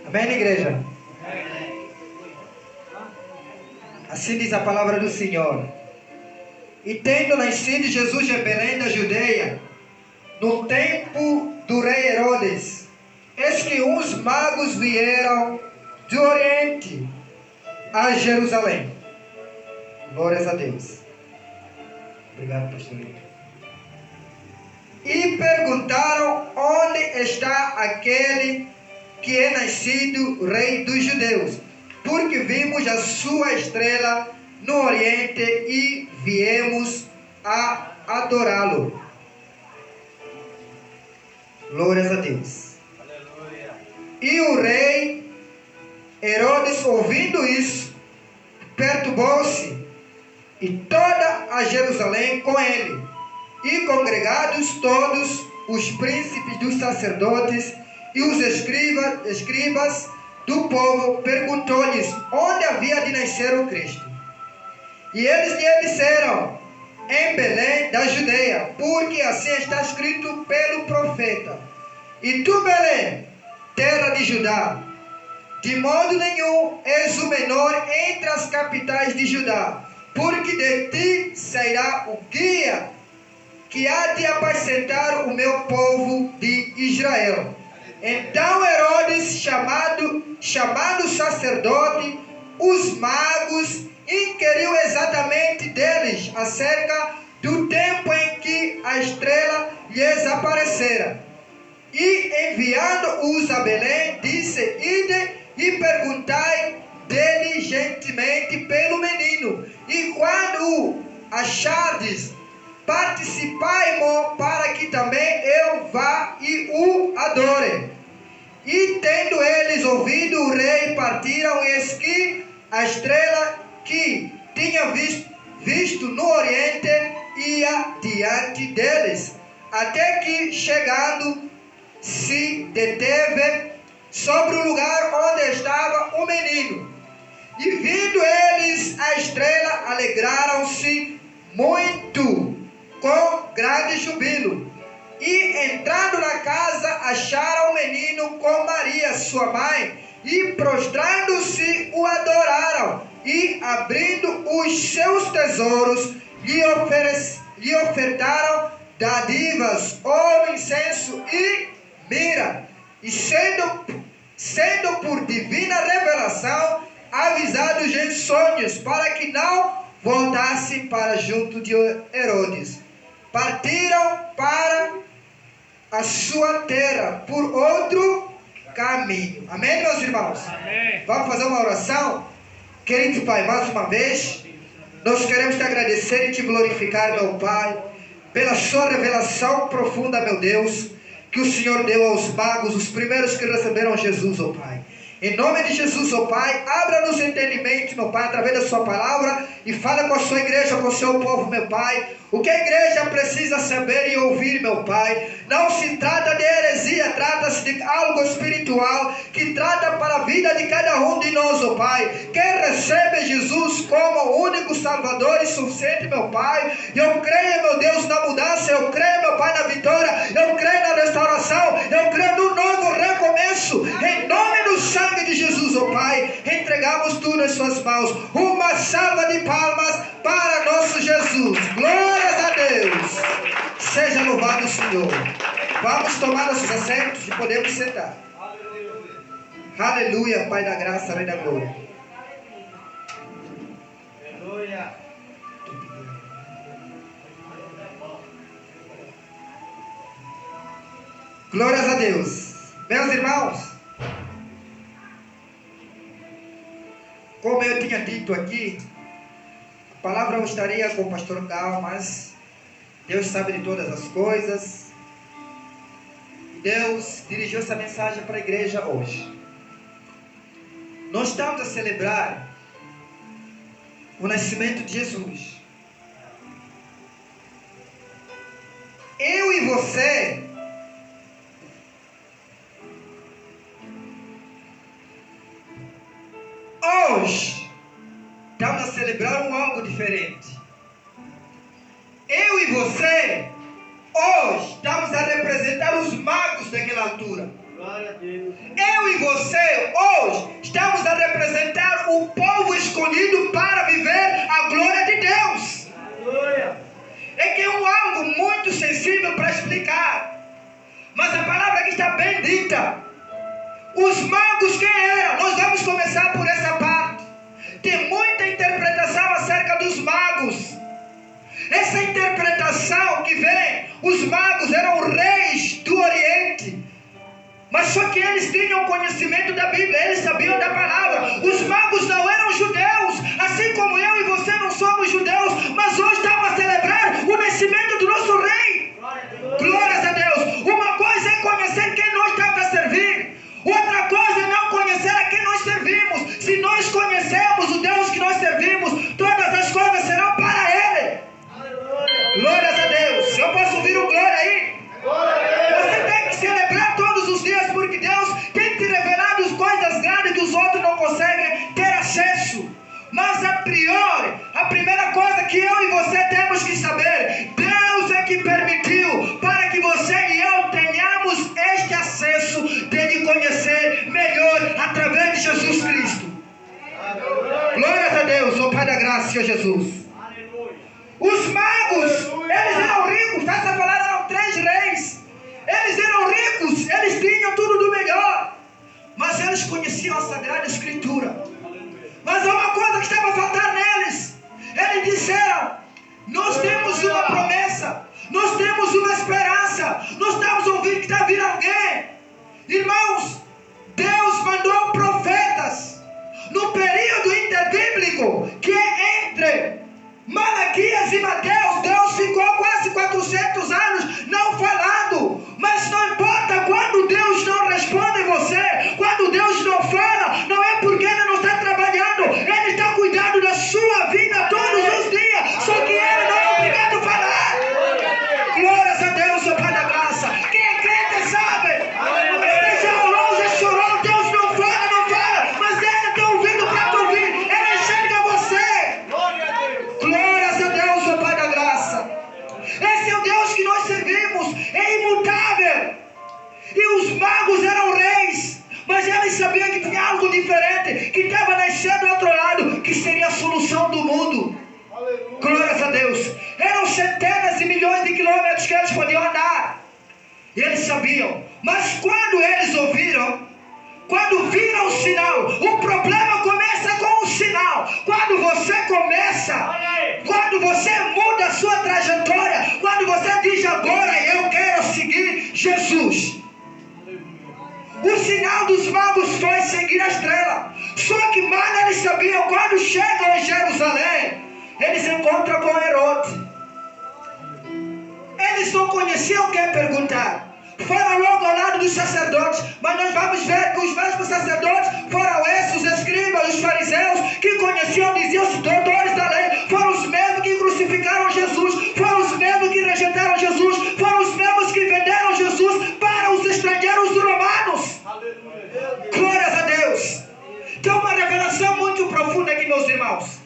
Amém, igreja? Assim diz a palavra do Senhor. E tendo nascido Jesus em Belém da Judeia, no tempo do rei Herodes, eis que uns magos vieram do Oriente a Jerusalém. Glórias a Deus. Obrigado, pastorito. E perguntaram: onde está aquele que é nascido rei dos judeus? Porque vimos a sua estrela no Oriente e viemos a adorá-lo. Glórias a Deus. Aleluia. E o rei Herodes, ouvindo isso, perturbou-se, e toda a Jerusalém com ele, e congregados todos os príncipes dos sacerdotes e os escribas do povo, perguntou-lhes onde havia de nascer o Cristo. E eles lhe disseram: em Belém da Judeia, porque assim está escrito pelo profeta: e tu, Belém, terra de Judá, de modo nenhum és o menor entre as capitais de Judá, porque de ti sairá o guia que há de apacentar o meu povo de Israel. Então Herodes, chamando o sacerdote, os magos, inquiriu exatamente deles acerca do tempo em que a estrela lhes aparecera. E enviando-os a Belém, disse: ide e perguntai diligentemente pelo menino, e quando o achardes, participai-mo, para que também eu vá e o adore. E tendo eles ouvido o rei, partiram, eis que a estrela que tinha visto no Oriente ia diante deles, até que, chegando, se deteve sobre o lugar onde estava o menino. E vindo eles a estrela, alegraram-se muito, com grande jubilo. E entrando na casa, acharam o menino com Maria, sua mãe, e prostrando-se o adoraram. E abrindo os seus tesouros, lhe ofertaram dádivas, ouro, incenso e mira. E sendo por divina revelação avisados em sonhos, para que não voltassem para junto de Herodes, partiram para a sua terra por outro caminho. Amém, meus irmãos? Amém. Vamos fazer uma oração? Querido Pai, mais uma vez nós queremos te agradecer e te glorificar, meu Pai, pela sua revelação profunda, meu Deus, que o Senhor deu aos magos, os primeiros que receberam Jesus, ó Pai. Em nome de Jesus, ó Pai, abra-nos entendimento, meu Pai, através da sua palavra, e fala com a sua igreja, com o seu povo, meu Pai, o que a igreja precisa saber e ouvir, meu Pai. Não se trata de heresia, trata-se de algo espiritual, que trata para a vida de cada um de nós, ó Pai. Quem recebe Jesus como o único Salvador e suficiente, meu Pai, eu creio, meu Deus, na mudança, eu creio, meu Pai, na vitória, eu creio na restauração, eu creio no novo recomeço, em nome do sangue de Jesus, ó Pai. Entregamos tudo nas suas mãos. Uma salva de palmas para nosso Jesus. Glórias a Deus. Seja louvado o Senhor. Vamos tomar nossos assentos e podemos sentar. Aleluia, Pai da graça, Rei da glória. Aleluia. Glórias a Deus. Meus irmãos, como eu tinha dito aqui, a palavra eu estaria com o pastor Gal, mas Deus sabe de todas as coisas. Deus dirigiu essa mensagem para a igreja hoje. Nós estamos a celebrar o nascimento de Jesus. Eu e você hoje estamos a celebrar algo diferente. Eu e você hoje estamos a representar os magos daquela altura. Eu e você, hoje, estamos a representar o povo escolhido para viver a glória de Deus. É que é algo muito sensível para explicar. Mas a palavra aqui está bem dita. Os magos quem eram? Nós vamos começar por essa parte. Tem muita interpretação acerca dos magos. Essa interpretação que vem, os magos eram reis do Oriente. Mas só que eles tinham conhecimento da Bíblia, eles sabiam da palavra. Os magos não eram judeus, assim como eu e você não somos judeus, mas hoje estamos a celebrar o nascimento do nosso rei. Glórias a Deus. Uma coisa é conhecer quem nós estamos a servir, outra coisa é não conhecer a quem nós servimos. Se nós conhecemos o Deus que nós servimos, todas as coisas serão para Ele. Glórias a Deus. Eu posso ouvir o glória aí? Você tem que celebrar todos os dias, porque Deus tem te revelado coisas grandes que os outros não conseguem ter acesso. Mas a priori, a primeira coisa que eu e você temos que saber, Deus é que permitiu para que você e eu tenhamos este acesso de conhecer melhor através de Jesus Cristo. Glórias a Deus, ó Pai da graça, Senhor Jesus. Os magos, eles eram ricos, essa palavra eram 3 reis. Eles eram ricos, eles tinham tudo do melhor, mas eles conheciam a Sagrada Escritura. Mas há uma coisa que estava a faltar neles. Eles disseram: nós temos uma promessa, nós temos uma esperança, nós estamos ouvindo que está vindo alguém. Irmãos, Deus mandou profetas no período interbíblico, que é entre Malaquias e Mateus. Deus ficou quase 400 anos não falando. Mas não importa, quando Deus não responde você, quando Deus não fala, não é porque Ele não está trabalhando, Ele está cuidando da sua vida todos os dias, só que Ele não é obrigado a falar. Glórias a Deus, ó Pai da graça. Quem é crente sabe. Esteja ao longe, chorou, Deus não fala, mas Ele está ouvindo para te ouvir. Ele enxerga você. Glórias a Deus, ó Pai da graça. Esse é o Deus que nós servimos, é imutável. E os magos eram reis, mas eles sabiam que tinha algo diferente, que estava nascendo do outro lado, que seria a solução do mundo. Aleluia. Glórias a Deus. Eram centenas de milhões de quilômetros que eles podiam andar. E eles sabiam. Mas quando eles ouviram, quando viram o sinal, o problema começa com o sinal. Quando você começa, quando você muda a sua trajetória, quando você diz: agora eu quero seguir Jesus. O sinal dos magos foi seguir a estrela. Só que mal eles sabiam, quando chegam em Jerusalém, eles encontram com Herodes. Eles não conheciam quem perguntar. Foram logo ao lado dos sacerdotes. Mas nós vamos ver que os mesmos sacerdotes foram esses, os escribas, os fariseus, que conheciam, diziam-se doutores da lei. Foram os mesmos que crucificaram Jesus. Foram os mesmos que rejeitaram Jesus. Foram os mesmos que venderam Jesus para os estrangeiros romanos. Glórias a Deus. Tem uma revelação muito profunda aqui, meus irmãos.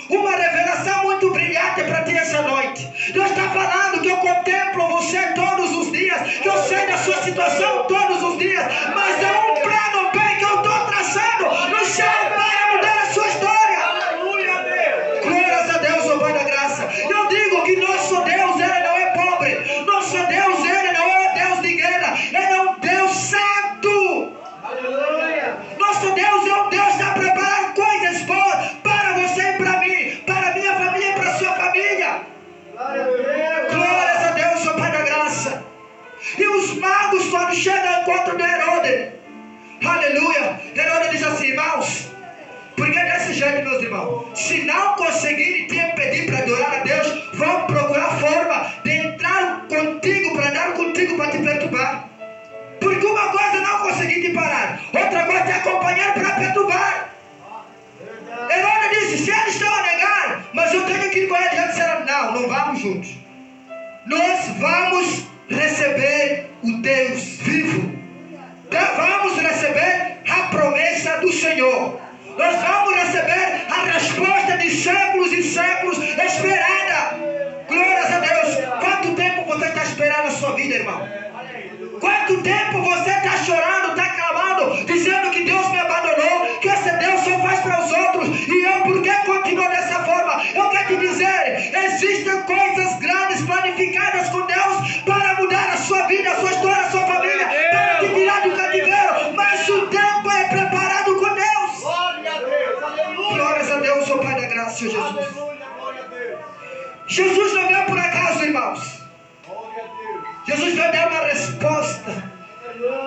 Uma revelação muito brilhante para ti essa noite. Deus está falando que eu contemplo você todos os dias, que eu sei da sua situação todos os dias, mas é um plano bem que eu estou traçando no céu para mudar a sua história. Aleluia, Deus. Glórias a Deus, ó Pai da graça. Eu digo que nosso Deus, Ele não é pobre. Nosso Deus, Ele não é Deus de guerra. Ele é um Deus santo. Aleluia. Nosso Deus é um Deus que está preparando coisas boas para você e para mim, para a minha família e para a sua família. Glórias a Deus, ó Pai da graça. E os magos, quando chegam ao encontro de Herodes, aleluia, Herodes diz assim: irmãos, porque desse jeito, meus irmãos, se não conseguirem te impedir para adorar a Deus, vão procurar forma de entrar contigo, para andar contigo, para te perturbar. Porque uma coisa não consegui te parar, outra coisa te acompanhar para perturbar. Herodes disse: se eles estão a negar, mas eu tenho que ir com eles. Eles disseram: não vamos juntos. Nós vamos receber o Deus vivo. Vamos receber a promessa do Senhor. Nós vamos receber a resposta de séculos e séculos esperada. Glórias a Deus. Quanto tempo você está esperando a sua vida, irmão? Quanto tempo você está chorando, está clamando, dizendo que Deus me abandonou, que esse Deus só faz para os outros, e eu por que continuo dessa forma? Eu quero te dizer, existem coisas grandes planificadas com Deus para mudar a sua vida, a sua história, a sua família, para te tirar do cativeiro, mas o tempo é preparado com Deus. Glória a Deus, aleluia. Glórias a Deus, o Pai da graça, Senhor Jesus. Aleluia, glória a Deus. Jesus não veio por acaso, irmãos. Glória a Deus. Jesus veio dar uma resposta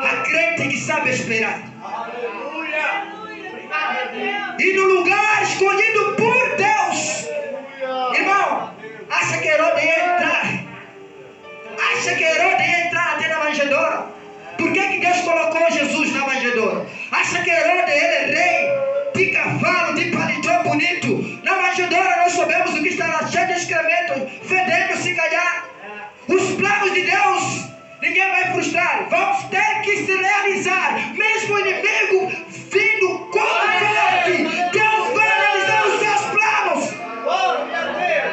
a crente que sabe esperar. Aleluia. E no lugar escolhido por Deus. Irmão, acha que Herodes ia entrar? Acha que Herodes ia entrar até na manjedoura? Por que Deus colocou Jesus na manjedoura? Acha que Herodes ele é rei de cavalo, de paletó bonito? Na manjedoura nós sabemos o que está lá, cheio de excrementos, fedendo, se calhar. Os planos de Deus ninguém vai frustrar, vão ter que se realizar. Mesmo o inimigo vindo contra forte, Deus vai realizar os seus planos.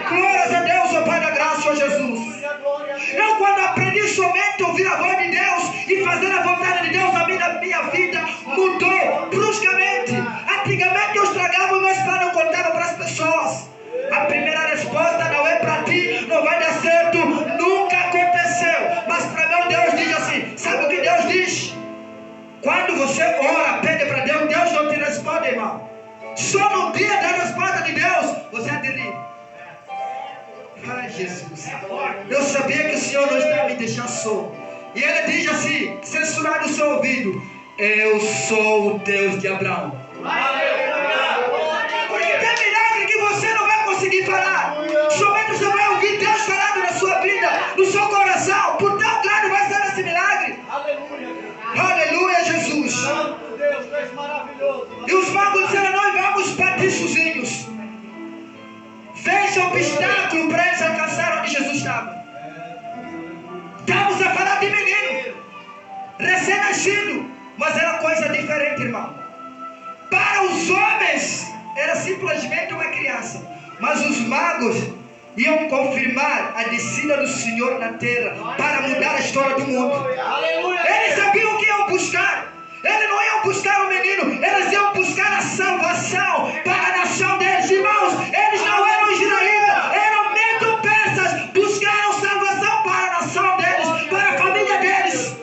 Glórias a Deus, ó Pai da graça, ó Jesus. Eu quando aprendi somente a ouvir a voz de Deus e fazer a vontade de Deus, a minha vida mudou bruscamente. Antigamente eu estragava os meus planos, eu contava para as pessoas. A primeira resposta não é para ti, não vai dar certo, nunca aconteceu. Mas para mim Deus diz assim, sabe o que Deus diz? Quando você ora, pede para Deus, Deus não te responde, irmão. Só no dia da resposta de Deus, você adere. Ai, Jesus, eu sabia que o Senhor não está me deixando só. E ele diz assim, censurado o seu ouvido, eu sou o Deus de Abraão. Porque tem milagre que você não vai conseguir parar. Somente você vai ouvir Deus falando na sua vida, no seu coração. Por tão grande vai ser esse milagre. Aleluia, Jesus. Santo Deus, tu és maravilhoso. E os magos disseram, nós vamos partir sozinhos. Veja o obstáculo para eles alcançar onde Jesus estava. Estamos a falar de menino, recém-nascido, mas era coisa diferente, irmão. Para os homens, era simplesmente uma criança. Mas os magos iam confirmar a descida do Senhor na terra para mudar a história do mundo. Eles sabiam o que iam buscar. Eles não iam buscar o menino, eles iam buscar a salvação para a nação deles. Irmãos, eles não eram israelitas, eram medo-persas. Buscaram salvação para a nação deles, para a família deles.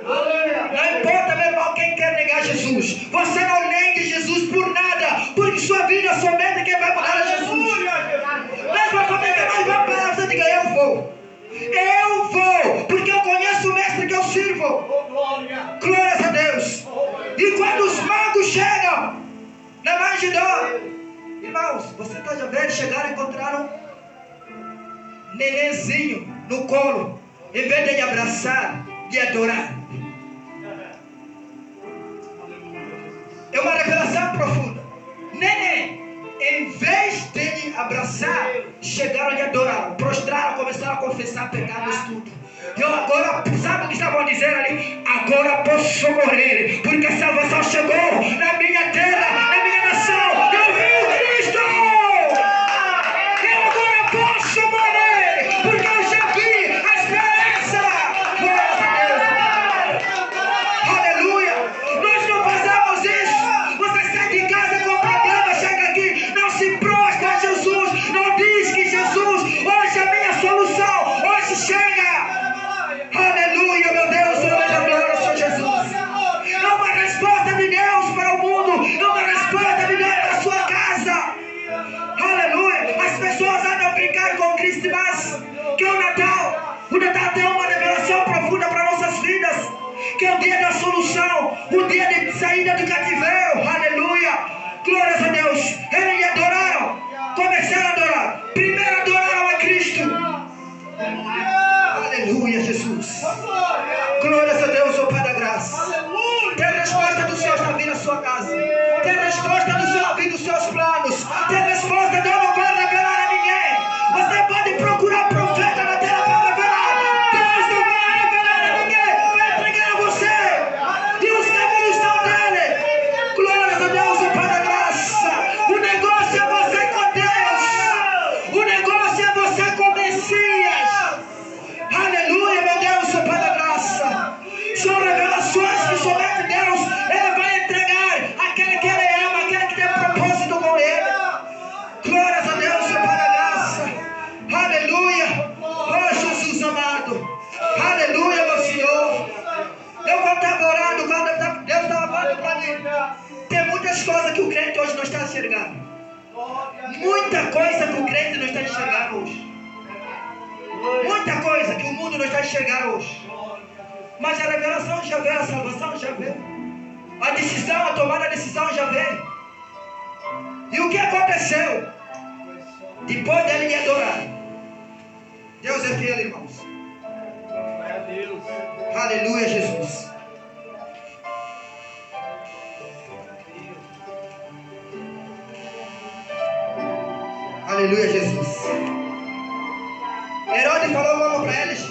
Não importa, meu irmão, quem quer negar Jesus. Você não negue Jesus por nada, porque sua vida somente quem vai mudar é Jesus. Mesmo a família mais vai parar, você diga, eu vou. Eu vou, porque eu conheço o mestre que eu sirvo. Glórias a Deus. E quando os magos chegam na manjedoura, irmãos, você está já vendo, chegaram e encontraram um nenenzinho no colo, em vez de lhe abraçar, de adorar. É uma revelação profunda. Neném, em vez de lhe abraçar, chegaram e adoraram, prostraram, começaram a confessar pecados, tudo. Eu agora, sabe o que estavam dizendo ali? Agora posso morrer, porque a salvação chegou na minha terra, na minha nação. Eu vi o Cristo. Eu agora posso morrer, porque eu já vi a esperança. Glória a Deus. Aleluia. Nós não fazemos isso. Você sai de casa com problema, chega aqui, não se prostra a Jesus, não diz que Jesus, hoje é a minha solução, hoje chega. Aleluia, meu Deus, glória ao Senhor Jesus. É uma resposta de Deus para o mundo, é uma resposta de Deus para a sua casa. Aleluia. As pessoas andam brincando com Cristo, mas que é o Natal. O Natal tem uma revelação profunda para nossas vidas, que é o dia da solução, o dia de saída do cativeiro. Aleluia. Glórias a Deus. Eles adoraram, começaram a adorar. Primeiro adoraram a Cristo. Aleluia, Jesus. Glórias a Deus, o Pai da graça. Tem resposta dos céus na vida da sua casa. Tem resposta do céu na vida dos seus planos. Tem resposta, Deus não vai revelar a ninguém. Você pode procurar profeta na terra para revelar. Deus não vai revelar a ninguém. Vai entregar a você. E os caminhos são dele. Glórias a Deus, o Pai da graça. O negócio é você com Deus. O negócio é você com o Messias. Aleluia, meu Deus, o Pai da graça. São revelações pessoas que somente Deus, Ele vai entregar aquele que Ele ama, aquele que tem propósito com Ele. Glórias a Deus, Senhor, para a graça. Aleluia. Oh, Jesus amado. Aleluia, meu Senhor. Eu vou estar orando quando Deus estava falando para mim. Tem muitas coisas que o crente hoje não está enxergando. Muita coisa que o crente não está enxergando hoje. Muita coisa que o mundo não está enxergando hoje. Mas a revelação já veio, a salvação já veio. A decisão, a tomada da decisão já veio. E o que aconteceu? Depois dele me adorar. Deus é fiel, irmãos. Aleluia, Jesus. Aleluia, Jesus. Herodes falou logo para eles: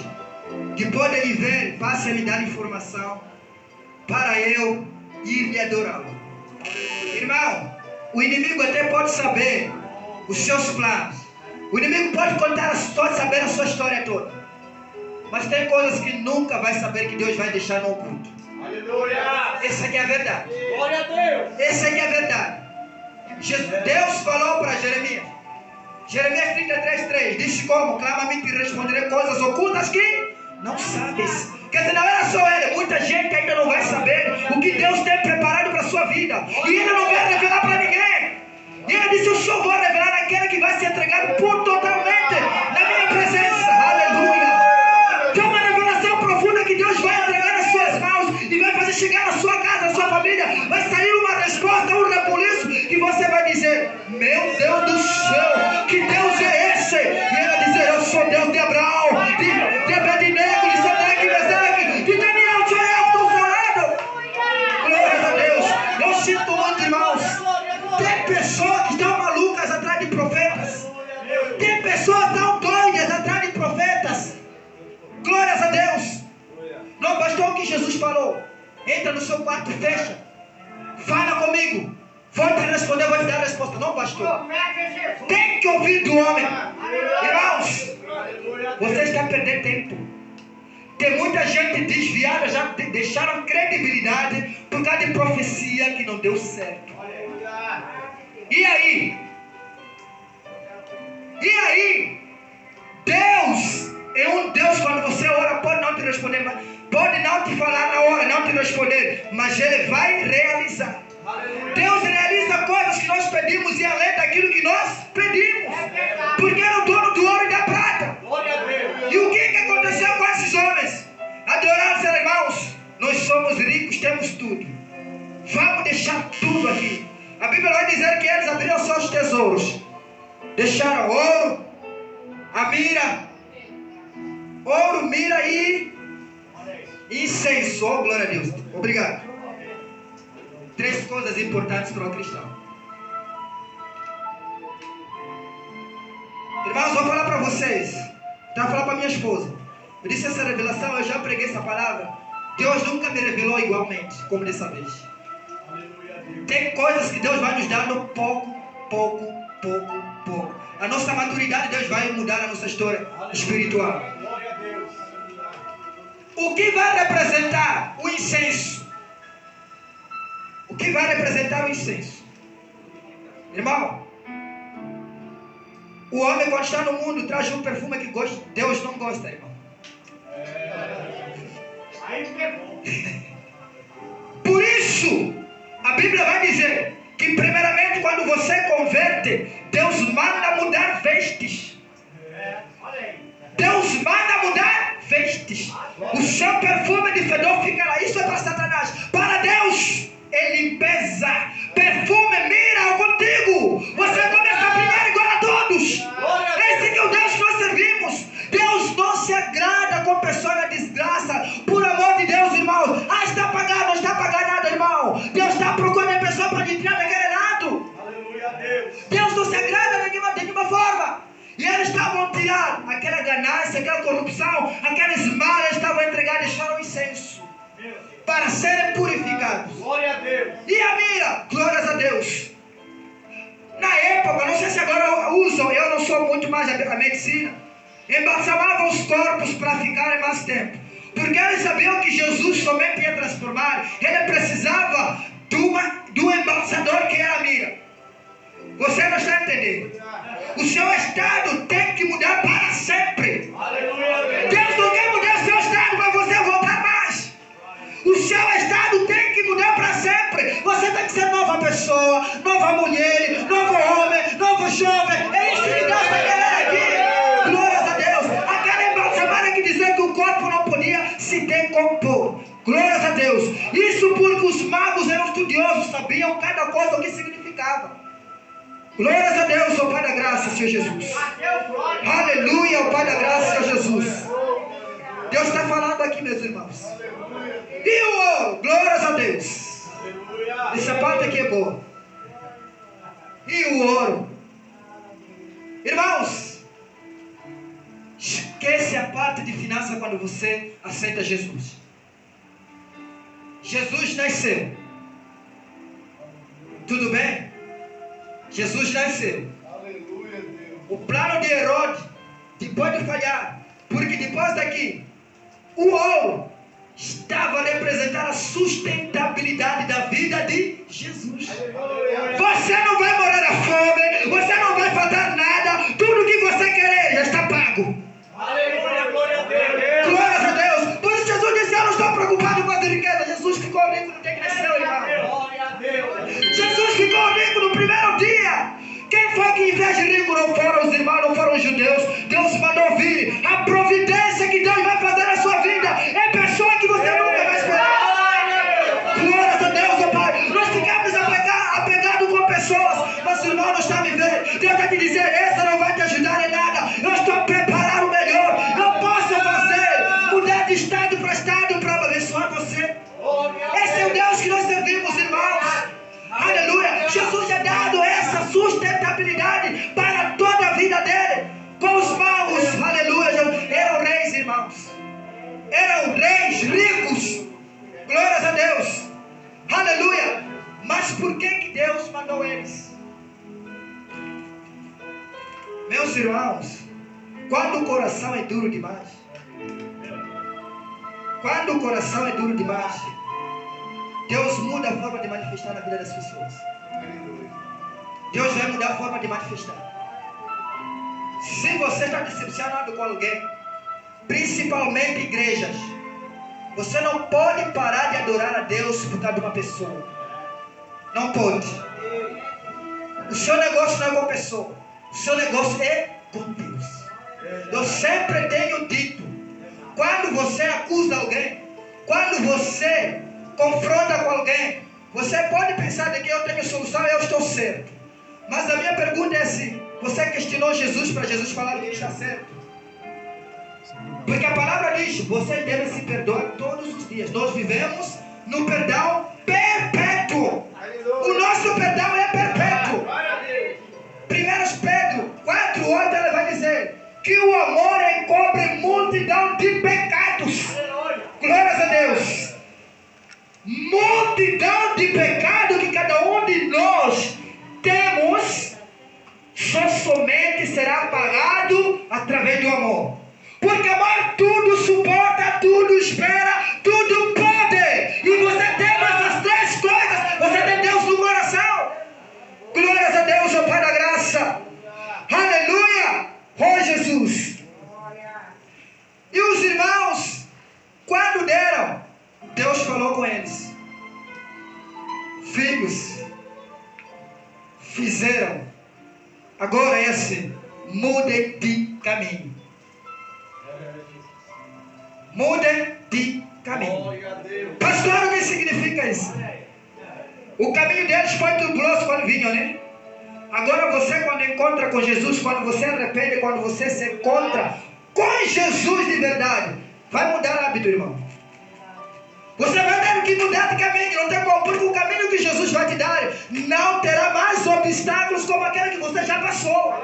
depois de me ver, passe a me dar informação para eu ir me adorá-lo. Irmão, o inimigo até pode saber os seus planos. O inimigo pode saber a sua história toda. Mas tem coisas que nunca vai saber que Deus vai deixar no oculto. Aleluia! Essa aqui é a verdade. Glória a Deus! Essa aqui é a verdade. Deus falou para Jeremias. Jeremias 33:3 disse como? Clama-me e responderei coisas ocultas que não sabes. Quer dizer, não era só ele. Muita gente ainda não vai saber o que Deus tem preparado para a sua vida. E ainda não vai revelar para ninguém. E ele disse: eu só vou revelar aquele que vai se entregar por totalmente na minha presença. Aleluia. Tem uma revelação profunda que Deus vai entregar nas suas mãos e vai fazer chegar na sua casa, na sua família. Vai sair uma resposta, um rebuliço que você vai dizer: meu Deus do céu, que Deus é esse? E ele vai dizer: eu sou Deus de Abraão, de Abednego, de Sadraque, Mesaque, de Daniel, sou eu, estou falando. Glórias a Deus. Eu sinto muito, irmãos. Tem pessoas que estão malucas atrás de profetas. Tem pessoas tão doidas atrás de profetas. Glórias a Deus. Não bastou o que Jesus falou. Entra no seu quarto, fecha. Fala comigo. Vou te responder, vou te dar a resposta. Não bastou. Tem que ouvir do homem. Irmãos, você está perdendo tempo. Tem muita gente desviada, já deixaram credibilidade por causa de profecia que não deu certo. E aí? E aí? Deus é um Deus, quando você ora, pode não te responder, pode não te falar na hora, não te responder, mas Ele vai realizar. Deus realiza coisas que nós pedimos e além daquilo que nós pedimos, porque Ele é o dono do ouro e da prata. E o que aconteceu com esses homens? Adoraram, seus irmãos. Nós somos ricos, temos tudo. Vamos deixar tudo aqui. A Bíblia vai dizer que eles abriram seus tesouros, deixaram ouro, a mira, ouro, mira e incenso. Oh, glória a Deus. Obrigado. 3 coisas importantes para o cristão. Irmãos, vou falar para vocês. Estava falando para minha esposa. Eu disse essa revelação, eu já preguei essa palavra. Deus nunca me revelou igualmente como dessa vez. Tem coisas que Deus vai nos dar no pouco. A nossa maturidade, Deus vai mudar a nossa história espiritual. O que vai representar o incenso? O que vai representar o incenso? Irmão, o homem, quando está no mundo, traz um perfume que Deus não gosta, irmão. Por isso, a Bíblia vai dizer que primeiramente quando você converte, Deus manda mudar vestes. Deus manda mudar vestes. O seu perfume de fedor ficará. Isso é para Satanás. Para Deus é limpeza. Perfume mira contigo. Você começa a brilhar igual a todos. Esse que é o Deus que nós servimos. Deus não se agrada com pessoa na desgraça. Por amor de Deus, irmão. Está pagado, não está pagando nada, irmão. Deus está procurando pessoa para te tirar daquele lado. Deus não se agrada de nenhuma forma. E eles estavam tirando aquela ganância, aquela corrupção, aqueles males, eles estavam entregados e deixaram o incenso para serem purificados. Glória a Deus. E a mira, glórias a Deus. Na época, não sei se agora usam, eu não sou muito mais a medicina, embalsamavam os corpos para ficarem mais tempo. Porque eles sabiam que Jesus somente ia transformar. Ele precisava do embaixador que era a mira. Você não está entendendo? O seu estado tem que mudar para sempre. Deus não quer mudar o seu estado para você voltar mais. O seu estado tem que mudar para sempre. Você tem que ser nova pessoa, nova mulher, novo homem, novo jovem. É isso que Deus está querendo aqui. Glórias a Deus. Aquela embalsamada que dizia que o corpo não podia se decompor. Glórias a Deus. Isso porque os magos eram estudiosos, sabiam cada coisa o que significava. Glórias a Deus, ó Pai da graça, Senhor Jesus. Aleluia, ó Pai da graça, Senhor Jesus. Deus está falando aqui, meus irmãos. E o ouro, glórias a Deus. Essa parte aqui é boa. E o ouro. Irmãos, esquece a parte de finança quando você aceita Jesus. Jesus nasceu. Tudo bem? Jesus nasceu. O plano de Herodes, depois de falhar, porque depois daqui, o ouro estava a representar a sustentabilidade da vida de Jesus. Você não vai morrer à fome, você não vai faltar nada, tudo que você querer já está pago. Aleluia, glória a Deus. Glórias a Deus. Por isso Jesus disse: eu não estou preocupado com as riquezas. Jesus ficou rico no dia que nasceu, irmão. Glória a Deus. Jesus ficou rico no primeiro dia. Quem foi que fez rico? Não foram os irmãos, não foram os judeus. Deus mandou vir. A providência que Deus vai fazer na sua vida é pessoa que você nunca vai esperar. Glórias a Deus, ó Pai. Nós ficamos apegados com pessoas, mas o irmão não está me vendo. Deus vai te dizer: essa não vai te ajudar em nada. Eu estou a preparar o melhor. Eu posso fazer, mudar de estado para estado para abençoar você. Esse é o Deus que nós servimos, irmãos. Aleluia. Jesus já dado essa sustentabilidade para toda a vida dele. Com os magos, aleluia, eram reis, irmãos. Eram reis ricos. Glórias a Deus. Aleluia. Mas por que Deus mandou eles? Meus irmãos, quando o coração é duro demais, quando o coração é duro demais, Deus muda a forma de manifestar na vida das pessoas. Deus vai mudar a forma de manifestar. Se você está decepcionado com alguém, principalmente igrejas, você não pode parar de adorar a Deus por causa de uma pessoa. Não pode. O seu negócio não é com a pessoa. O seu negócio é com Deus. Eu sempre tenho dito, quando você acusa alguém, quando você confronta com alguém, você pode pensar de que eu tenho solução e eu estou certo. Mas a minha pergunta é assim: você questionou Jesus para Jesus falar que está certo? Porque a palavra diz: você deve se perdoar todos os dias. Nós vivemos no perdão perpétuo. O nosso perdão é perpétuo. 1 Pedro 4:8 ela vai dizer que o amor encobre multidão de pecados. Glórias a Deus. Multidão de pecado que cada um de nós temos, somente será apagado através do amor. Porque amor tudo suporta, tudo espera, tudo pode. E você tem essas três coisas, você tem Deus no coração. Glórias a Deus, ó Pai da graça. Aleluia. Oh Jesus. E os irmãos, quando deram, Deus falou com eles: filhos, fizeram, agora é assim, mudem de caminho. Mudem de caminho. Pastor, o que significa isso? O caminho deles foi tubuloso quando vinham, né? Agora você, quando encontra com Jesus, quando você arrepende, quando você se encontra com Jesus de verdade, vai mudar o hábito, irmão. Você vai ter que mudar de caminho, não tem como, porque o caminho que Jesus vai te dar não terá mais obstáculos como aquele que você já passou.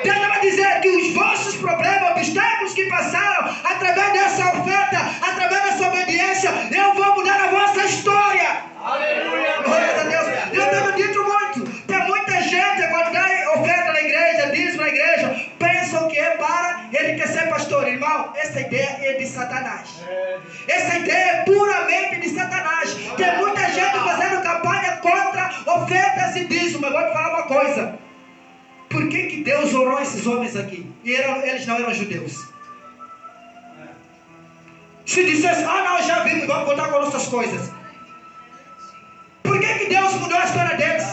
Deus vai dizer que os vossos problemas, obstáculos que passaram, através dessa oferta, através dessa obediência, eu vou mudar a vossa história. Aleluia. Glória a Deus. Eu tenho dito muito, tem muita gente quando dá oferta na igreja, dízimo na igreja, pensam que é para enriquecer pastor. Irmão, essa ideia é de Satanás. ofertas e dízimo. Eu vou te falar uma coisa. Por que Deus orou esses homens aqui? E eles não eram judeus. Se dissesse, não, já vimos, vamos voltar com nossas coisas. Por que Deus mudou a história deles?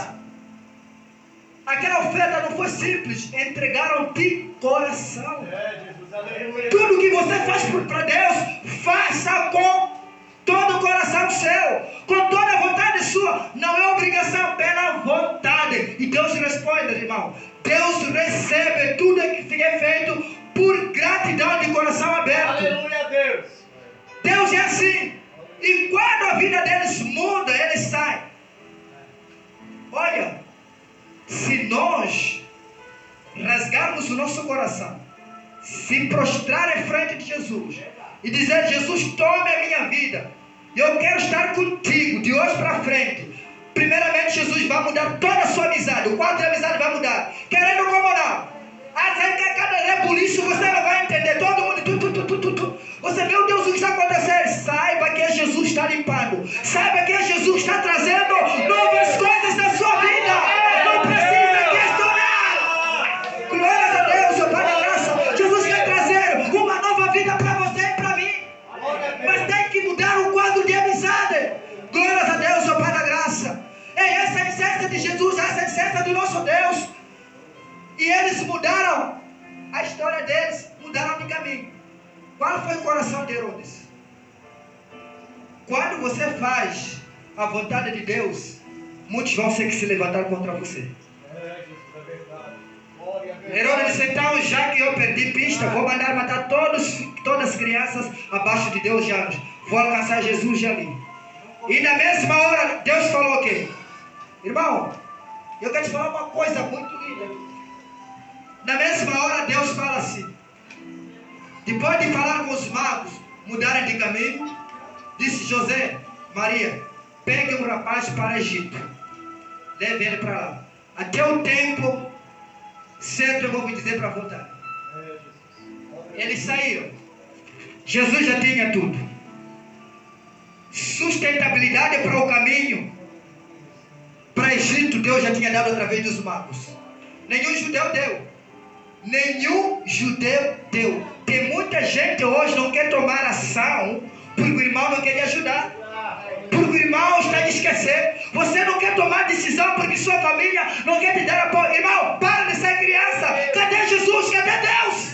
Aquela oferta não foi simples. Entregaram de coração. Tudo que você faz para Deus, faça com todo o coração seu, com toda a vontade sua. Não é obrigação, pela vontade. E Deus responde, irmão. Deus recebe tudo que é feito por gratidão de coração aberto. Aleluia a Deus. Deus é assim. E quando a vida deles muda, eles saem. Olha, se nós rasgarmos o nosso coração, se prostrar em frente de Jesus e dizer, Jesus, tome a minha vida, eu quero estar contigo de hoje para frente. Primeiramente, Jesus vai mudar toda a sua amizade. O quadro de amizade vai mudar. Querendo como não? Sabe que a cada rebuliço você não vai entender. Todo mundo, Você vê, Deus, o que está acontecendo? Saiba que Jesus está limpando. Saiba que Jesus está trazendo novas coisas na sua vida. Não precisa questionar. Glórias a Deus, seu Pai da graça. Jesus quer trazer uma nova vida para você e para mim. Mas tem que mudar o quadro de amizade. Glórias a Deus, seu Pai da graça. É essa a essência de Jesus, essa é a essência do nosso Deus. E eles mudaram a história deles, mudaram de caminho. Qual foi o coração de Herodes? Quando você faz a vontade de Deus, muitos vão ser que se levantar contra você. Herodes disse, então, já que eu perdi pista, vou mandar matar todas as crianças abaixo de Deus já. Vou alcançar Jesus já ali. E na mesma hora, Deus falou o quê? Irmão, eu quero te falar uma coisa muito linda. Na mesma hora, Deus fala assim. Depois de falar com os magos, mudarem de caminho, disse José, Maria, pegue um rapaz para o Egito. Leve ele para lá. Até o tempo certo eu vou me dizer para voltar. Eles saíram. Jesus já tinha tudo. Sustentabilidade para o caminho. Para o Egito, Deus já tinha dado através dos magos. Nenhum judeu deu. Nenhum judeu deu. Tem muita gente hoje não quer tomar ação porque o irmão não quer lhe ajudar. Porque o irmão está a esquecer. Você não quer tomar decisão porque sua família não quer te dar apoio. Irmão, para de ser criança. Cadê Jesus? Cadê Deus?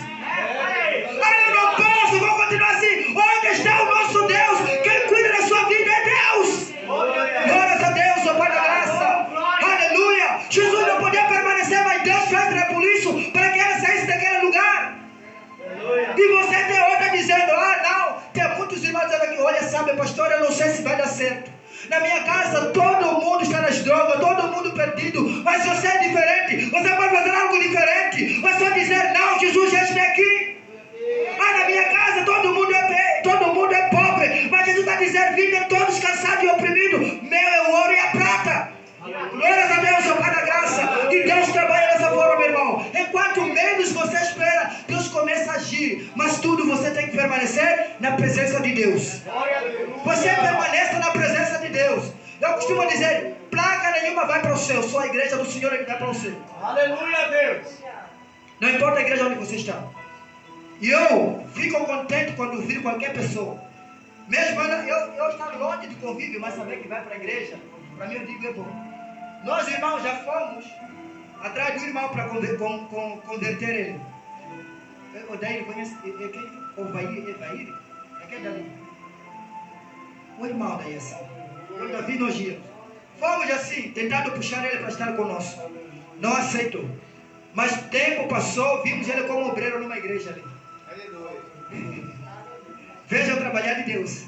Eu não posso, vou continuar assim. Onde está o nosso Deus? Quem cuida da sua vida é Deus. Glórias a Deus, ó Pai da graça. Aleluia. Jesus não podia permanecer, mas Deus fez rebuliço para que ela saísse daquele lugar. E você tem outra dizendo, não. Tem muitos irmãos dizendo aqui, olha, sabe, pastor, eu não sei se vai dar certo. Na minha casa todo mundo está nas drogas, todo mundo perdido. Mas você é diferente, você pode fazer algo diferente. Você vai dizer, não, Jesus já está aqui. Na minha casa todo mundo é pobre. Mas Jesus está dizendo, vinde todos cansados e oprimidos. Meu é o ouro e a prata. Glórias a Deus, seu Pai da graça. E Deus trabalha dessa forma, meu irmão. Enquanto menos você espera, Deus começa a agir. Mas tudo você tem que permanecer na presença de Deus. Você permaneça na presença de Deus. Eu costumo dizer, placa nenhuma vai para o céu, só a igreja do Senhor é que vai para o céu. Aleluia, Deus. Não importa a igreja onde você está. E eu fico contente quando vir qualquer pessoa. Mesmo eu estar longe de convívio, mas saber que vai para a igreja, para mim eu digo é bom. Nós irmãos já fomos atrás do irmão para converter ele. O daí conhece o Evair? É que é dali. O irmão daí assim. O Davi nós íamos. Fomos assim, tentando puxar ele para estar conosco. Não aceitou. Mas tempo passou, vimos ele como obreiro numa igreja ali. Veja o trabalhar de Deus.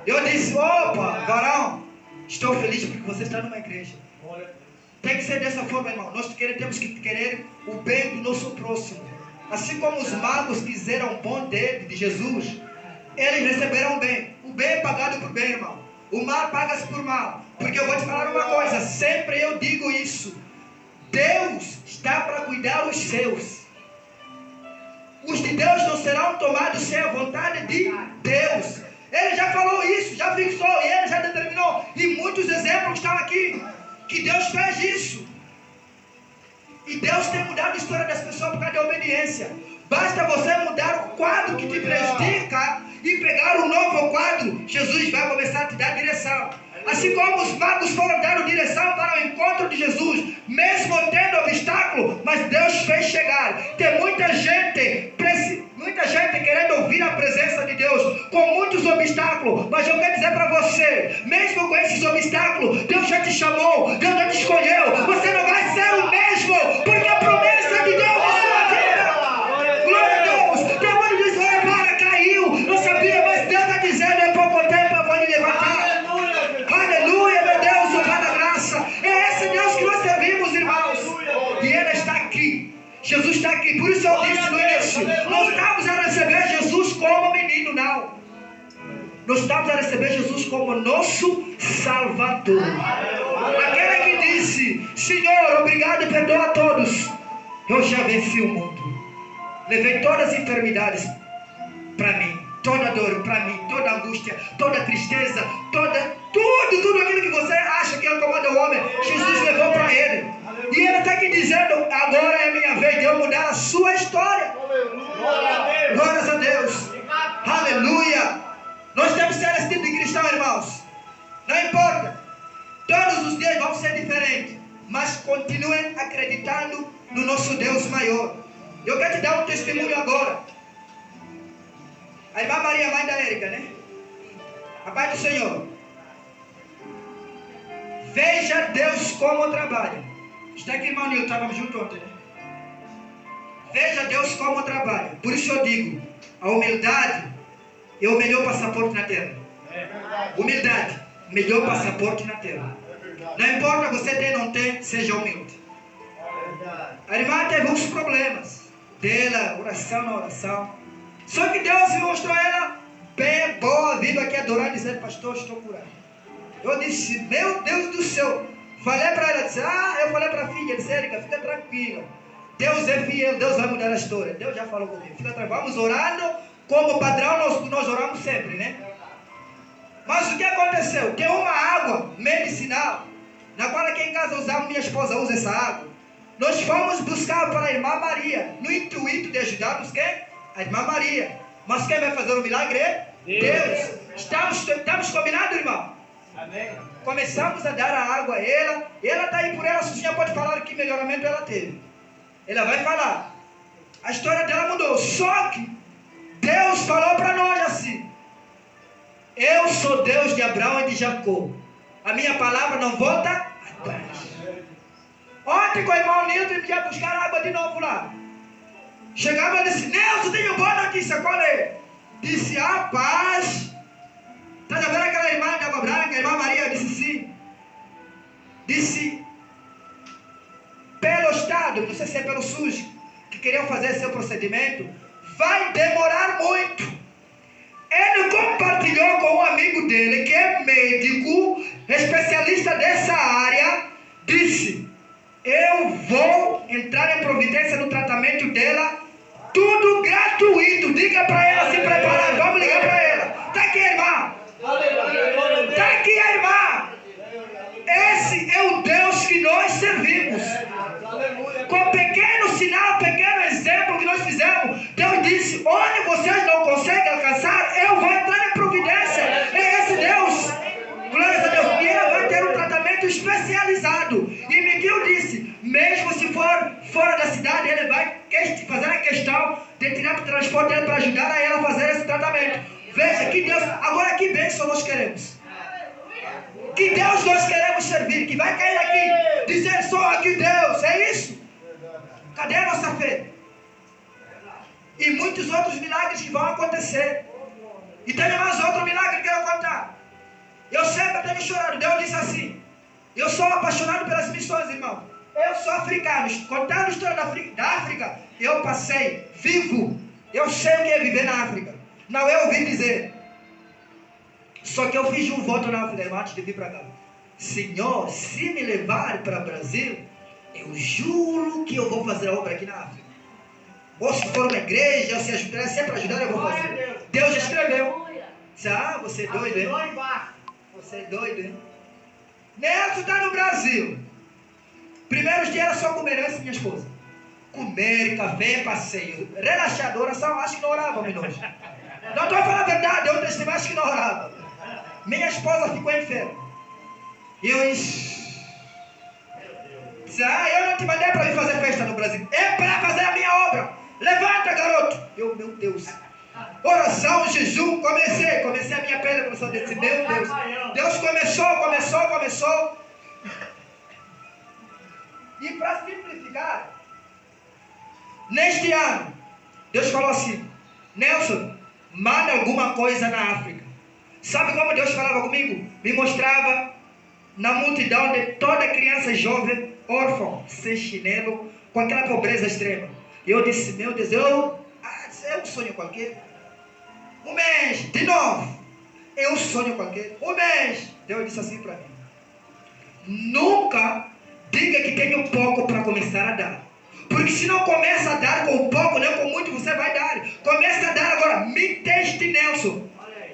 Eu disse, opa, varão, estou feliz porque você está numa igreja. Tem que ser dessa forma, irmão. Nós temos que querer o bem do nosso próximo. Assim como os magos quiseram o bom dele, de Jesus, eles receberam o bem. O bem é pagado por bem, irmão. O mal paga-se por mal. Porque eu vou te falar uma coisa, sempre eu digo isso. Deus está para cuidar dos seus. Os de Deus não serão tomados sem a vontade de Deus. Ele já falou isso, já fixou, e ele já determinou. E muitos exemplos estão aqui. que Deus fez isso. E Deus tem mudado a história das pessoas por causa da obediência. Basta você mudar o quadro que te prejudica e pegar um novo quadro. Jesus vai começar a te dar direção. Assim como os magos foram dando direção para o encontro de Jesus, mesmo tendo obstáculo, mas Deus fez chegar. Tem muita gente querendo ouvir a presença de Deus, com muitos obstáculos, mas eu quero dizer para você, mesmo com esses obstáculos, Deus já te chamou, Deus já te escolheu. Você não vai ser o mesmo, porque a promessa de Deus na sua vida. Glória a Deus. Tem mundo diz, olha, para, caiu, não sabia, mas Deus está dizendo, em pouco tempo eu vou lhe levantar. Aleluia, meu Deus, o Pai da graça. É esse Deus que nós servimos, irmãos. E Ele está aqui. Jesus está aqui. Por isso eu disse no início, não estamos a receber Jesus como menino, não. Nós estamos a receber Jesus como nosso Salvador. Aquele que disse, Senhor, obrigado e perdoa a todos. Eu já venci o mundo. Levei todas as enfermidades para mim. Toda dor para mim, toda angústia, toda tristeza, tudo aquilo que você acha que incomoda o homem, Jesus levou para ele. E ele está aqui dizendo, agora é minha vez de eu mudar a sua história. Glórias a Deus. Aleluia. Nós temos que ser esse tipo de cristão, irmãos. Não importa. Todos os dias vão ser diferentes. Mas continuem acreditando no nosso Deus maior. Eu quero te dar um testemunho agora. A irmã Maria, mãe da Érica, né? A paz do Senhor. Veja Deus como trabalha. Está aqui, irmão Nilton, estávamos juntos ontem, né? Veja Deus como trabalha. Por isso eu digo, a humildade é o melhor passaporte na terra. Humildade, melhor passaporte na terra. Não importa você tem ou não tem, seja humilde. A irmã teve uns problemas dela, oração na oração. Só que Deus mostrou ela bem boa, vindo aqui adorar, dizendo, pastor, estou curado. Eu disse, meu Deus do céu. Falei para ela, disse, eu falei para a filha, disse, Érica, fica tranquila. Deus é fiel, Deus vai mudar a história. Deus já falou comigo, fica tranquila. Vamos orando, como padrão nós oramos sempre, né? Mas o que aconteceu? Tem uma água medicinal, na qual aqui em casa usamos, minha esposa usa essa água. Nós fomos buscar para a irmã Maria, no intuito de ajudarmos quem? A irmã Maria. Mas quem vai fazer o milagre é Deus. Estamos combinados, irmão? Amém. Começamos a dar a água a ela. Ela está aí por ela sozinha, pode falar que melhoramento ela teve. Ela vai falar. A história dela mudou. Só que Deus falou para nós assim: eu sou Deus de Abraão e de Jacó. A minha palavra não volta atrás. Ontem com o irmão Nilton ia buscar água de novo lá. Chegava e disse, Nelson, tenho boa notícia, qual é? Disse, paz. Está vendo aquela irmã de água branca, a irmã Maria? Disse sim. Disse, pelo Estado, não sei se é pelo SUS, que queriam fazer seu procedimento, vai demorar muito. Ele compartilhou com um amigo dele, que é médico, especialista dessa área, disse, eu vou entrar em providência no tratamento dela, tudo gratuito. Diga para ela se preparar, vamos ligar para ela. Está aqui a irmã. Está aqui a irmã. Esse é o Deus que nós servimos. Com pequeno sinal, pequeno exemplo que nós fizemos, Deus disse, onde vocês não conseguem alcançar, eu vou entrar em providência. É esse Deus. Glória a Deus. E ele vai ter um tratamento especializado. E Miguel disse, mesmo se for fora da cidade, ele vai fazer a questão de tirar para o transporte dele para ajudar a ela a fazer esse tratamento. Veja que Deus, agora que bênção nós queremos. Que Deus nós queremos servir, que vai cair aqui, dizer só aqui Deus, é isso? Cadê a nossa fé? E muitos outros milagres que vão acontecer. E tem mais outro milagre que eu quero contar. Eu sempre tenho chorado. Deus disse assim, eu sou apaixonado pelas missões, irmão. Eu sou africano. Contando a história da África, eu passei vivo. Eu sei o que é viver na África. Não eu ouvi dizer. Só que eu fiz um voto na África, irmão, antes de vir para cá. Senhor, se me levar para o Brasil, eu juro que eu vou fazer a obra aqui na África. Ou se for uma igreja, ou se ajudar, se é para ajudar, eu vou fazer. Deus já escreveu. Você é doido, hein? Você é doido, hein? Nelson está no Brasil. Primeiros dias era só comer, eu e minha esposa. Comer, café, passeio. Relaxadora, só acho que não orava, meu Deus. Não estou a falar a verdade, eu testemunho, acho que não orava. Minha esposa ficou enferma. E eu disse, eu não te mandei para vir fazer festa no Brasil. É para fazer a minha obra. Levanta, garoto. Eu, meu Deus. Oração, jejum, comecei a minha pele, começou a descer, meu Deus. Deus começou. E para simplificar, neste ano, Deus falou assim, Nelson, manda alguma coisa na África. Sabe como Deus falava comigo? Me mostrava na multidão de toda criança jovem, órfã, sem chinelo, com aquela pobreza extrema. E eu disse, meu Deus, é um sonho qualquer. Um mês, de novo, é um sonho qualquer. Um mês, Deus disse assim para mim, nunca diga que tenho pouco para começar a dar. Porque se não começa a dar com pouco, nem com muito, você vai dar. Começa a dar agora, me teste, Nelson.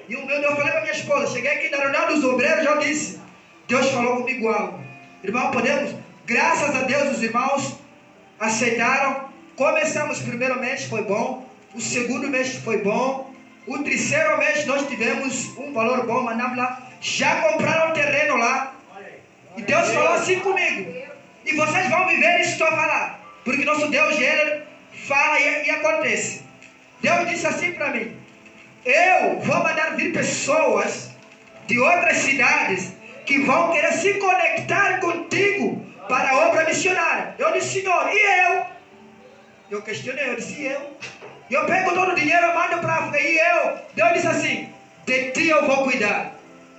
E o meu Deus, eu falei para minha esposa, cheguei aqui na reunião dos obreiros, já disse, Deus falou comigo algo. Irmão, podemos? Graças a Deus os irmãos aceitaram. Começamos o primeiro mês, foi bom. O segundo mês foi bom. O terceiro mês nós tivemos um valor bom, mandamos lá. Já compraram terreno lá. E Deus falou assim comigo. E vocês vão viver isso que eu estou a falar. Porque nosso Deus, ele fala e acontece. Deus disse assim para mim, eu vou mandar vir pessoas de outras cidades que vão querer se conectar contigo para a obra missionária. Eu disse, Senhor, e eu? Eu questionei, eu disse, e eu? Eu pego todo o dinheiro, eu mando para a África, e eu? Deus disse assim, de ti eu vou cuidar.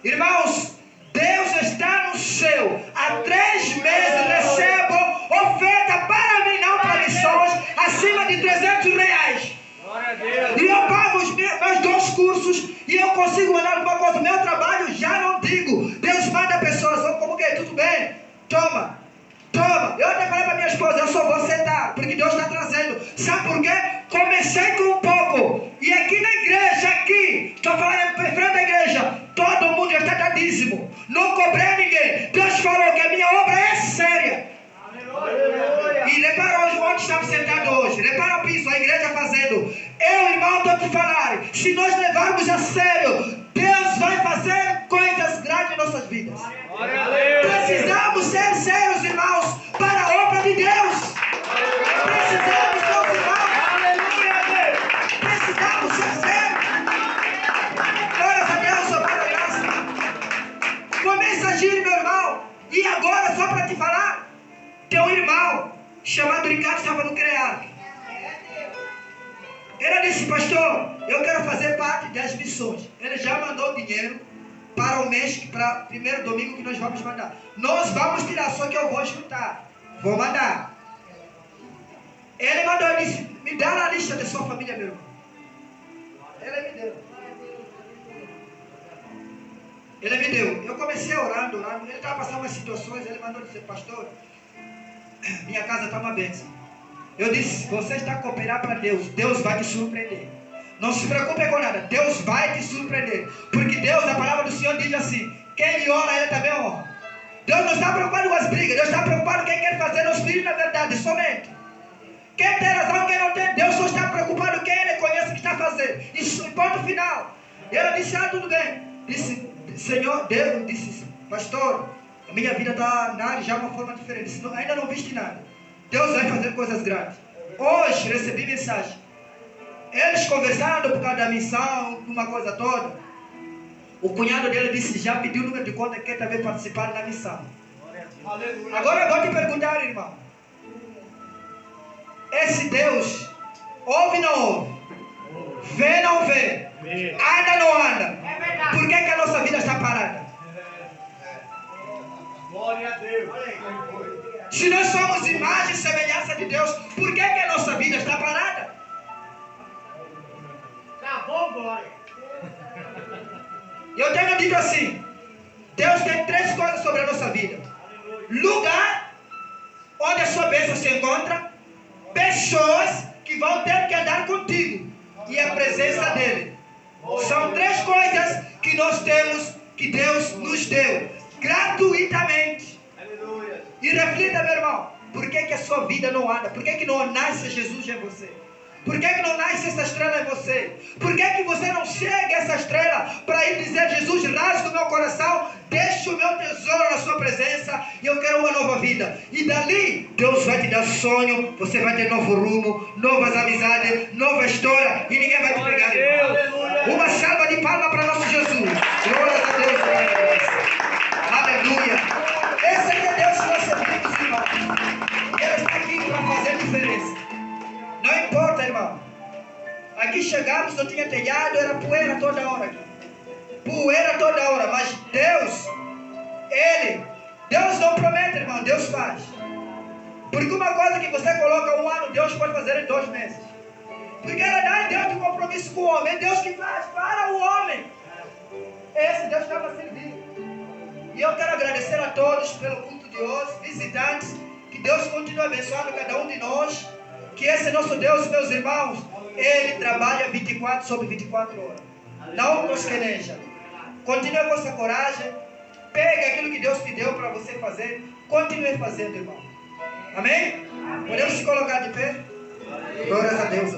Irmãos, Deus está no céu. Há 3 meses recebo oferta para mim, não para missões, acima de R$300. E eu pago os meus 2 cursos e eu consigo mandar alguma coisa. Meu trabalho já não digo. Deus manda pessoas, como que? Tudo bem? Toma. Eu até falei para minha esposa, eu só vou sentar, porque Deus está trazendo. Sabe por quê? Comecei com um pouco. E aqui na igreja, estou falando em frente da igreja, todo mundo já está dadíssimo. Não cobrei a ninguém. Deus falou que a minha obra é séria. Aleluia. E repara hoje, onde estamos sentados hoje. Repara o piso, a igreja fazendo. Eu, irmão, estou te falar. Se nós levarmos a sério, Deus vai fazer coisas grandes em nossas vidas. Precisamos ser sérios, irmãos, para a obra de Deus. Precisamos, meus irmãos. Precisamos ser sérios. Glórias a Deus, só para a graça. Começa a agir, meu irmão. E agora, só para te falar, tem um irmão chamado Ricardo, estava no CREAC. Ele disse, pastor, eu quero fazer parte das missões. Ele já mandou dinheiro para o mês, para o primeiro domingo que nós vamos mandar. Nós vamos tirar, só que eu vou juntar. Vou mandar. Ele mandou, ele disse, me dá a lista da sua família, meu irmão. Ele me deu. Eu comecei orando. Ele estava passando umas situações, ele mandou dizer, pastor, minha casa está uma bênção. Eu disse, você está a cooperar para Deus. Deus vai te surpreender. Não se preocupe com nada. Deus vai te surpreender. Porque Deus, a palavra do Senhor diz assim, quem ora, ele também honra. Deus não está preocupado com as brigas. Deus está preocupado com quem quer fazer no Espírito na verdade, somente. Quem tem razão, quem não tem. Deus só está preocupado com quem ele conhece que está fazendo. Isso, ponto final. E ela disse, tudo bem. Disse, Senhor, Deus disse, pastor, a minha vida está na área já de uma forma diferente. Disse, ainda não viste nada. Deus vai fazer coisas grandes. Hoje recebi mensagem. Eles conversando por causa da missão, uma coisa toda. O cunhado dele disse, já pediu o número de conta que quer também participar da missão. Agora eu vou te perguntar, irmão. Esse Deus, ouve ou não ouve? Vê ou não vê? Anda ou não anda? Por que a nossa vida está parada? Glória a Deus. Se nós somos imagem e semelhança de Deus, por que a nossa vida está parada? Tá bom, glória. Eu tenho dito assim, Deus tem 3 coisas sobre a nossa vida. Lugar onde a sua bênção se encontra, pessoas que vão ter que andar contigo e a presença dele. São 3 coisas que nós temos, que Deus nos deu gratuitamente. E reflita, meu irmão, por que a sua vida não anda? Por que não nasce Jesus em você? Por que não nasce essa estrela em você? Por que você não chega a essa estrela para ir dizer: Jesus, rasga o meu coração, deixa o meu tesouro na sua presença e eu quero uma nova vida. E dali, Deus vai te dar sonho, você vai ter novo rumo, novas amizades, nova história e ninguém vai te pegar. Uma salva de palmas para nosso Jesus. Glória a Deus. Aleluia. Esse aqui é Deus que nós servimos, irmão. Ele está aqui para fazer diferença. Não importa, irmão. Aqui chegamos, não tinha telhado, era poeira toda hora aqui. Poeira toda hora. Mas Deus não promete, irmão, Deus faz. Porque uma coisa que você coloca 1 ano, Deus pode fazer em 2 meses. Porque não é Deus que compromisso com o homem, é Deus que faz para o homem. Esse Deus está para servir. E eu quero agradecer a todos pelo culto de hoje, visitantes. Que Deus continue abençoando cada um de nós. Que esse nosso Deus, meus irmãos, Ele trabalha 24 sobre 24 horas. Não tosqueneja. Continue com essa coragem. Pegue aquilo que Deus te deu para você fazer. Continue fazendo, irmão. Amém? Podemos se colocar de pé? Glórias a Deus.